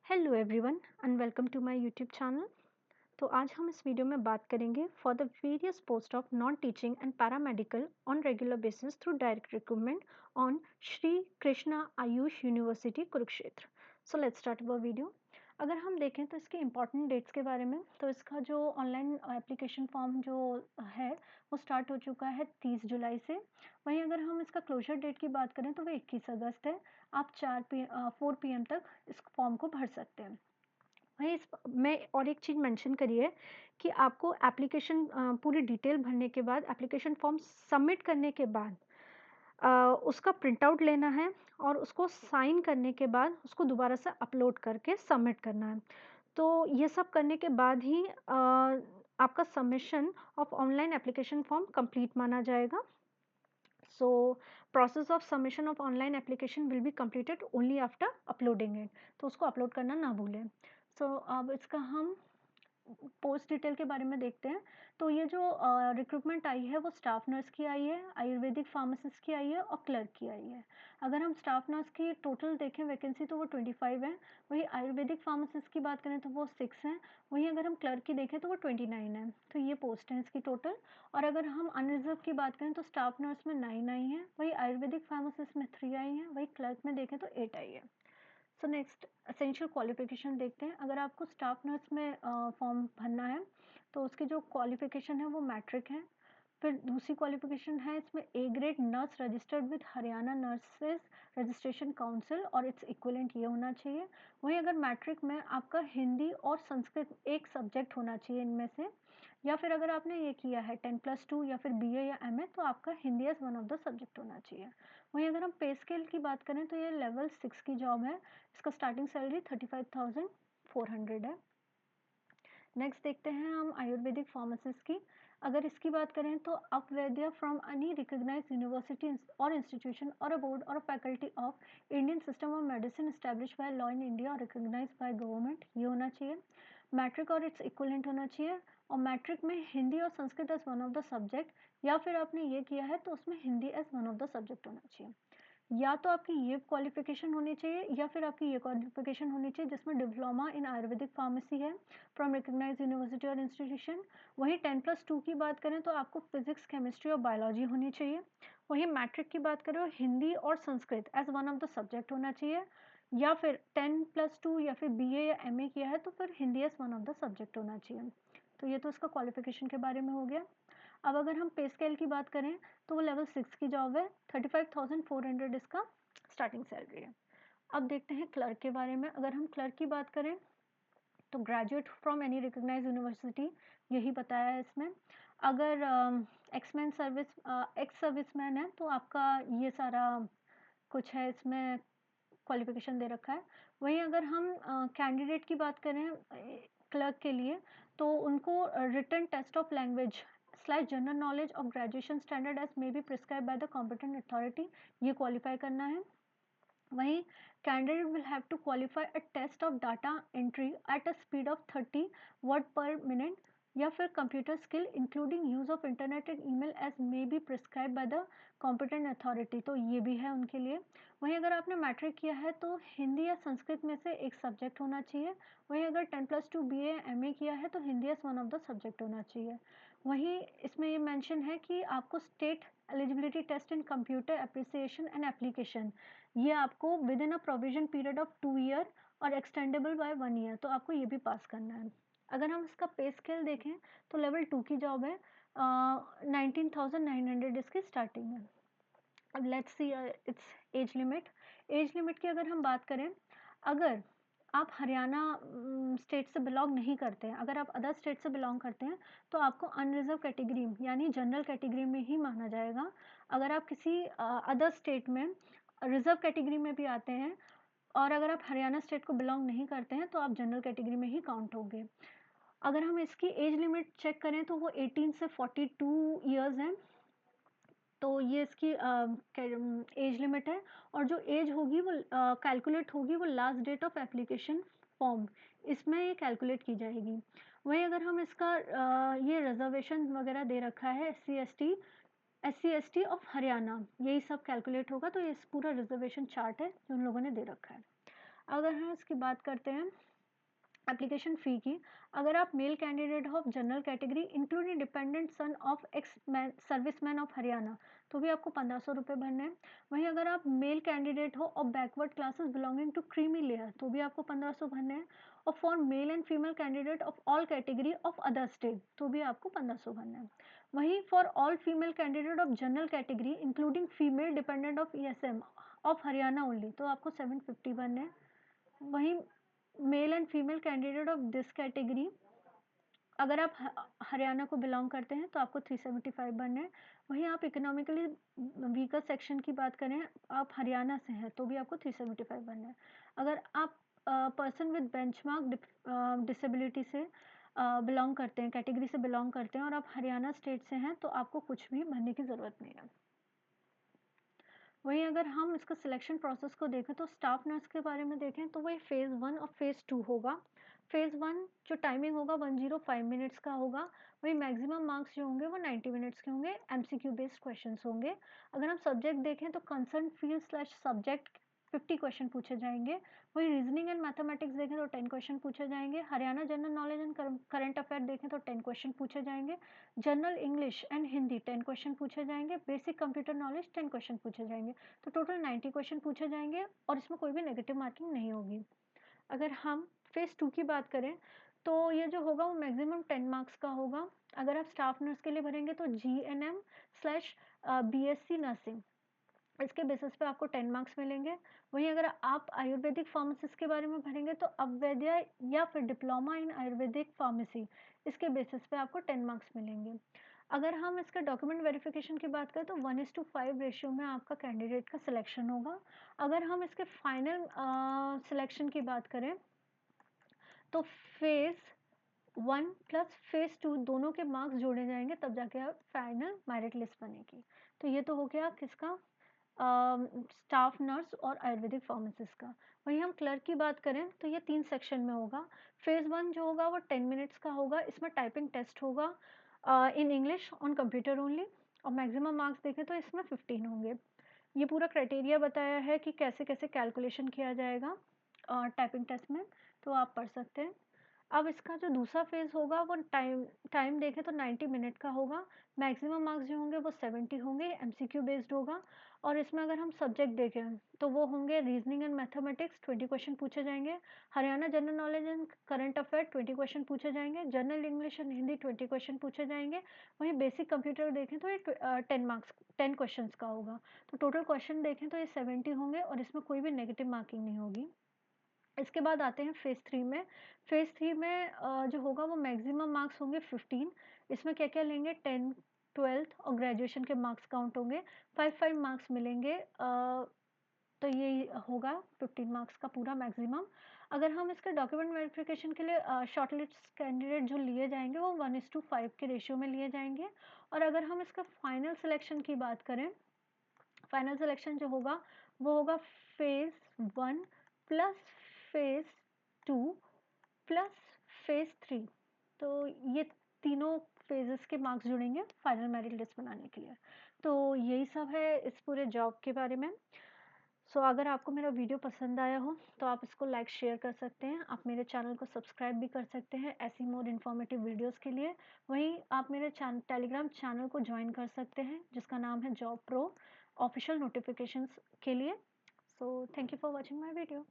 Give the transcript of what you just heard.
Hello everyone and welcome to my YouTube channel. तो आज हम इस वीडियो में बात करेंगे for the various post of non teaching and paramedical on regular basis through direct recruitment on Shri Krishna Ayush University Kurukshetra. So let's start our video. अगर हम देखें तो इसके इम्पॉर्टेंट डेट्स के बारे में, तो इसका जो ऑनलाइन एप्लीकेशन फॉर्म जो है वो स्टार्ट हो चुका है 30 जुलाई से। वहीं अगर हम इसका क्लोजर डेट की बात करें तो वो 21 अगस्त है। आप 4 PM तक इस फॉर्म को भर सकते हैं। वहीं इस में और एक चीज़ मेंशन करी है कि आपको एप्लीकेशन पूरी डिटेल भरने के बाद एप्लीकेशन फॉर्म सबमिट करने के बाद अ, उसका प्रिंट आउट लेना है और उसको साइन करने के बाद उसको दोबारा से अपलोड करके सबमिट करना है। तो ये सब करने के बाद ही आपका submission of online application form complete माना जाएगा। So process of submission of online application will be completed only after uploading it। तो उसको अपलोड करना ना भूलें। अब इसका हम पोस्ट डिटेल के बारे में देखते हैं। तो ये जो रिक्रूटमेंट आई है वो स्टाफ नर्स की आई है, आयुर्वेदिक फार्मासिस्ट की आई है और क्लर्क की आई है। अगर हम स्टाफ नर्स की टोटल देखें वैकेंसी तो वो 25 है। वही आयुर्वेदिक फार्मासिस्ट की बात करें तो वो 6 हैं। वहीं अगर हम क्लर्क की देखें तो वो 29 है। तो ये पोस्ट हैं इसकी टोटल। और अगर हम अनरिजर्व की बात करें तो स्टाफ नर्स में 9 आई हैं, वही आयुर्वेदिक फार्मासिस्ट में 3 आई हैं, वही क्लर्क में देखें तो 8 आई है। सो नेक्स्ट एसेंशियल क्वालिफिकेशन देखते हैं। अगर आपको स्टाफ नर्स में फॉर्म भरना है तो उसकी जो क्वालिफिकेशन है वो मैट्रिक है। फिर दूसरी क्वालिफिकेशन है इसमें A grade nurse registered with Haryana nurses registration council और इट्स इक्विवेलेंट ये होना चाहिए। वहीं अगर मैट्रिक में आपका हिंदी और संस्कृत एक सब्जेक्ट होना चाहिए इनमें से, या फिर अगर आपने ये किया है 10+2 या फिर BA या MA तो आपका Hindi as one of the subject होना चाहिए। वहीं अगर हम पे स्केल की बात करें तो ये लेवल 6 की जॉब है। इसका स्टार्टिंग सैलरी 35,400 है। नेक्स्ट देखते हैं हम आयुर्वेदिक फार्मासिस्ट की। अगर इसकी बात करें तो up Vaidya from any recognised university और इंस्टीट्यूशन और अ बोर्ड और faculty of Indian system of medicine establish by law in India और रिकॉग्नाइज्ड बाय गवर्नमेंट ये होना चाहिए। मैट्रिक और इट्स इक्वलेंट होना चाहिए। और मैट्रिक में हिंदी और Sanskrit as one of the subject, या फिर आपने ये किया है तो उसमें Hindi as one of the subject होना चाहिए। या तो आपकी ये क्वालिफिकेशन होनी चाहिए या फिर आपकी ये क्वालिफिकेशन होनी चाहिए जिसमें डिप्लोमा इन आयुर्वेदिक फार्मेसी है फ्रॉम रिकॉग्नाइज्ड यूनिवर्सिटी और इंस्टीट्यूशन। वहीं 10+2 की बात करें तो आपको फिजिक्स केमिस्ट्री और बायोलॉजी होनी चाहिए। वहीं मैट्रिक की बात करें हिंदी और Sanskrit as one of the subject होना चाहिए। या फिर 10+2 या फिर BA या MA किया है तो फिर Hindi as one of the subject होना चाहिए। तो ये तो इसका क्वालिफिकेशन के बारे में हो गया। अब अगर हम पे स्केल की बात करें तो वो लेवल 6 की जॉब है। 35,400 इसका स्टार्टिंग सैलरी है। अब देखते हैं क्लर्क के बारे में। अगर हम क्लर्क की बात करें तो graduate from any recognised university यही बताया है इसमें। अगर एक्स सर्विसमैन है तो आपका ये सारा कुछ है इसमें क्वालिफिकेशन दे रखा है। वहीं अगर हम कैंडिडेट की बात करें क्लर्क के लिए तो उनको written test of language slash general knowledge of graduation standard as may be prescribe by the competent authority ये क्वालिफाई करना है। वहीं candidate will have to qualify a test of data entry at a speed of 30 word per minute या फिर computer skill including use of internet and email as may be prescribe by the competent authority तो ये भी है उनके लिए। वहीं अगर आपने मैट्रिक किया है तो हिंदी या संस्कृत में से एक सब्जेक्ट होना चाहिए। वहीं अगर 10+2 BA MA किया है तो Hindi as one of the subject होना चाहिए। वहीं इसमें ये मेंशन है कि आपको state eligibility test in computer appreciation and application ये आपको with in a provision period of 2 year और एक्सटेंडेबल बाय 1 ईयर तो आपको ये भी पास करना है। अगर हम इसका पे स्केल देखें तो लेवल 2 की जॉब है। 19,900 इसकी स्टार्टिंग है। अब let's see it's age limit. Age limit की अगर हम बात करें, अगर आप हरियाणा स्टेट से बिलोंग नहीं करते हैं, अगर आप अदर स्टेट से बिलोंग करते हैं तो आपको अनरिजर्व कैटेगरी यानी जनरल कैटेगरी में ही माना जाएगा। अगर आप किसी अदर स्टेट में रिजर्व कैटेगरी में भी आते हैं और अगर आप हरियाणा स्टेट को बिलोंग नहीं करते हैं तो आप जनरल कैटेगरी में ही काउंट होंगे। अगर हम इसकी एज लिमिट चेक करें तो वो 18 से 42 ईयर्स हैं। तो ये इसकी एज लिमिट है। और जो एज होगी वो कैलकुलेट होगी वो last date of application form इसमें ये कैलकुलेट की जाएगी। वहीं अगर हम इसका ये रिजर्वेशन वगैरह दे रखा है SC ST ऑफ हरियाणा यही सब कैलकुलेट होगा। तो ये पूरा रिजर्वेशन चार्ट है जो उन लोगों ने दे रखा है। अगर हम इसकी बात करते हैं एप्लीकेशन फ़ी की, अगर आप मेल कैंडिडेट हो of general category including dependent son of x man serviceman of Haryana, तो भी आपको 1500 रुपये भरने हैं। वहीं अगर आप मेल कैंडिडेट हो और backward classes belonging to creamy layer, तो भी आपको 1500 भरने हैं। और for male and female candidate of all category of other state, तो भी आपको 1500 भरने हैं। वहीं for all female candidate of general category including female dependent of ESM of Haryana only, तो आपको 750 भरने हैं। वहीं male and female candidate of this category, अगर आप हरियाणा को बिलोंग करते हैं तो आपको 375 भरने हैं। वहीं आप इकोनॉमिकली वीकर सेक्शन की बात करें, आप हरियाणा से हैं, तो भी आपको 375 भरने हैं। अगर आप पर्सन विद बेंचमार्क डिसेबिलिटी से बिलोंग करते हैं, कैटेगरी से बिलोंग करते हैं और आप हरियाणा स्टेट से हैं, तो आपको कुछ भी भरने की ज़रूरत नहीं है। वहीं अगर हम इसका सिलेक्शन प्रोसेस को देखें तो स्टाफ नर्स के बारे में देखें तो वही फ़ेज़ 1 और फ़ेज़ 2 होगा। फ़ेज़ 1 जो टाइमिंग होगा 105 मिनट्स का होगा, वही मैक्सिमम मार्क्स जो होंगे वो 90 मिनट्स के होंगे, एमसीक्यू बेस्ड क्वेश्चंस होंगे। अगर हम सब्जेक्ट देखें तो concern field slash subject 50 question पूछे जाएंगे। वही रीजनिंग एंड मैथमेटिक्स देखें तो 10 क्वेश्चन पूछे जाएंगे। Haryana general knowledge and current affair देखें तो 10 क्वेश्चन पूछे जाएंगे। General English and Hindi 10 question पूछे जाएंगे। बेसिक कंप्यूटर नॉलेज 10 क्वेश्चन पूछे जाएंगे। तो टोटल 90 क्वेश्चन पूछे जाएंगे और इसमें कोई भी नेगेटिव मार्किंग नहीं होगी। अगर हम फ़ेज़ 2 की बात करें तो ये जो होगा वो मैक्सिमम 10 मार्क्स का होगा। अगर आप स्टाफ नर्स के लिए भरेंगे तो GNM स्लैश BSc नर्सिंग, इसके बेसिस पे आपको 10 मार्क्स मिलेंगे। वहीं अगर आप आयुर्वेदिक फार्मासिस्ट के बारे में भरेंगे तो अवैद्या या फिर डिप्लोमा इन आयुर्वेदिक फार्मेसी, इसके बेसिस पे आपको 10 मार्क्स मिलेंगे। अगर हम इसका डॉक्यूमेंट वेरिफिकेशन की बात करें तो 1:5 रेशियो में आपका कैंडिडेट का सिलेक्शन होगा। अगर हम इसके फाइनल सिलेक्शन की बात करें तो फ़ेज़ 1 प्लस फ़ेज़ 2 दोनों के मार्क्स जोड़े जाएंगे, तब जाके आप फाइनल मेरिट लिस्ट बनेगी। तो ये तो हो गया किसका, स्टाफ नर्स और आयुर्वेदिक फार्मासिस्ट का। वहीं हम क्लर्क की बात करें तो ये 3 सेक्शन में होगा। फ़ेज़ 1 जो होगा वो 10 मिनट्स का होगा। इसमें टाइपिंग टेस्ट होगा in English on computer only, और मैक्सिमम मार्क्स देखें तो इसमें 15 होंगे। ये पूरा क्राइटेरिया बताया है कि कैसे-कैसे कैलकुलेशन किया जाएगा टाइपिंग टेस्ट में, तो आप पढ़ सकते हैं। अब इसका जो दूसरा फ़ेज़ होगा वो टाइम टाइम देखें तो 90 मिनट का होगा। मैक्सिमम मार्क्स जो होंगे वो 70 होंगे, एमसीक्यू बेस्ड होगा। और इसमें अगर हम सब्जेक्ट देखें तो वो होंगे रीजनिंग एंड मैथमेटिक्स 20 क्वेश्चन पूछे जाएंगे। Haryana general knowledge and current affair 20 question पूछे जाएंगे। General English and Hindi 20 question पूछे जाएंगे। वहीं बेसिक कंप्यूटर देखें तो ये 10 क्वेश्चंस का होगा। तो टोटल क्वेश्चन देखें तो ये 70 होंगे और इसमें कोई भी नेगेटिव मार्किंग नहीं होगी। इसके बाद आते हैं फ़ेज़ 3 में। फ़ेज़ 3 में जो होगा वो मैक्सिमम मार्क्स होंगे 15। इसमें क्या-क्या लेंगे, 10, 12th और ग्रेजुएशन के मार्क्स काउंट होंगे। 5-5 मार्क्स मिलेंगे, तो ये होगा 15 मार्क्स का पूरा मैक्सिमम। अगर हम इसके डॉक्यूमेंट वेरिफिकेशन के लिए शॉर्टलिस्ट कैंडिडेट जो लिए जाएंगे वो 1:5 के रेशियो में लिए जाएंगे। और अगर हम इसका फाइनल सिलेक्शन की बात करें, फाइनल सिलेक्शन जो होगा वो होगा phase 1 plus phase 2 plus phase 3। तो ये तीनों फ़ेज़ेस के मार्क्स जुड़ेंगे फाइनल मेरिट लिस्ट बनाने के लिए। तो यही सब है इस पूरे जॉब के बारे में। सो अगर आपको मेरा वीडियो पसंद आया हो तो आप इसको लाइक शेयर कर सकते हैं। आप मेरे चैनल को सब्सक्राइब भी कर सकते हैं ऐसी मोर इन्फॉर्मेटिव वीडियोस के लिए। वहीं आप मेरे टेलीग्राम चैनल को ज्वाइन कर सकते हैं जिसका नाम है जॉब प्रो, ऑफिशियल नोटिफिकेशंस के लिए। So thank you for watching my video.